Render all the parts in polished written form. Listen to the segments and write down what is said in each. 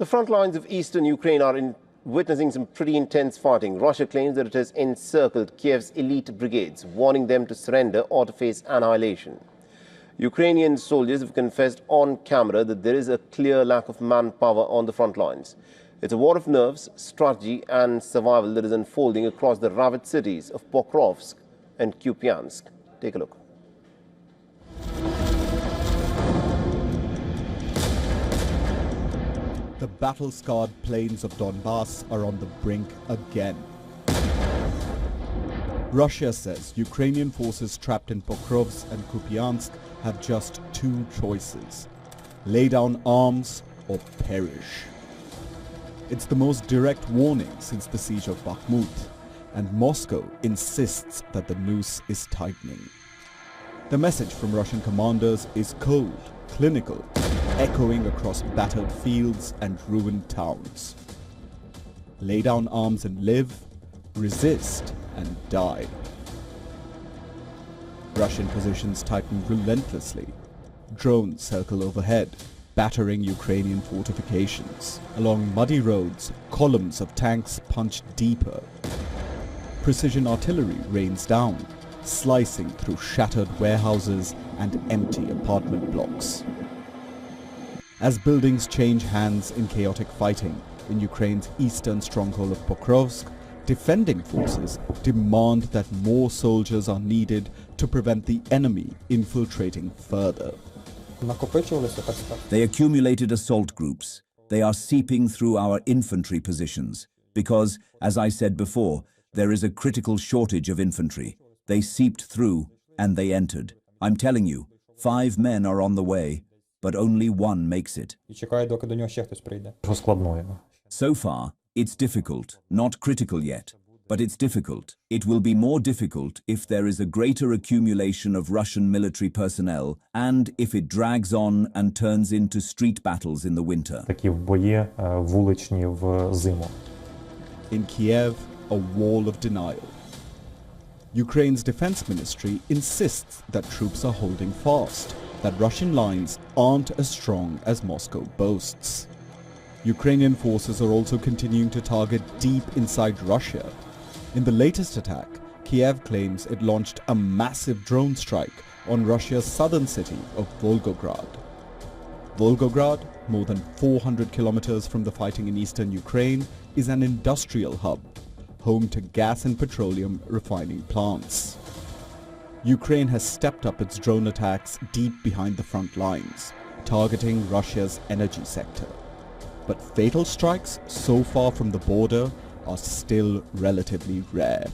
The front lines of eastern Ukraine are witnessing some pretty intense fighting. Russia claims that it has encircled Kiev's elite brigades, warning them to surrender or to face annihilation. Ukrainian soldiers have confessed on camera that there is a clear lack of manpower on the front lines. It's a war of nerves, strategy and survival that is unfolding across the ravaged cities of Pokrovsk and Kupiansk. Take a look. The battle-scarred plains of Donbass are on the brink again. Russia says Ukrainian forces trapped in Pokrovsk and Kupiansk have just two choices: lay down arms or perish. It's the most direct warning since the siege of Bakhmut, and Moscow insists that the noose is tightening. The message from Russian commanders is cold, clinical, echoing across battered fields and ruined towns. Lay down arms and live, resist and die. Russian positions tighten relentlessly. Drones circle overhead, battering Ukrainian fortifications. Along muddy roads, columns of tanks punch deeper. Precision artillery rains down, slicing through shattered warehouses and empty apartment blocks. As buildings change hands in chaotic fighting in Ukraine's eastern stronghold of Pokrovsk, defending forces demand that more soldiers are needed to prevent the enemy infiltrating further. They accumulated assault groups. They are seeping through our infantry positions because, as I said before, there is a critical shortage of infantry. They seeped through and they entered. I'm telling you, 5 men are on the way, but only 1 makes it. So far, it's difficult, not critical yet, but it's difficult. It will be more difficult if there is a greater accumulation of Russian military personnel and if it drags on and turns into street battles in the winter. In Kiev, a wall of denial. Ukraine's defense ministry insists that troops are holding fast, that Russian lines aren't as strong as Moscow boasts. Ukrainian forces are also continuing to target deep inside Russia. In the latest attack, Kiev claims it launched a massive drone strike on Russia's southern city of Volgograd. Volgograd, more than 400 kilometers from the fighting in eastern Ukraine, is an industrial hub, home to gas and petroleum refining plants. Ukraine has stepped up its drone attacks deep behind the front lines, targeting Russia's energy sector. But fatal strikes so far from the border are still relatively rare.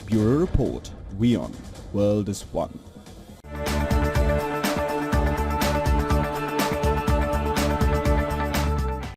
Bureau Report, WION, World is One.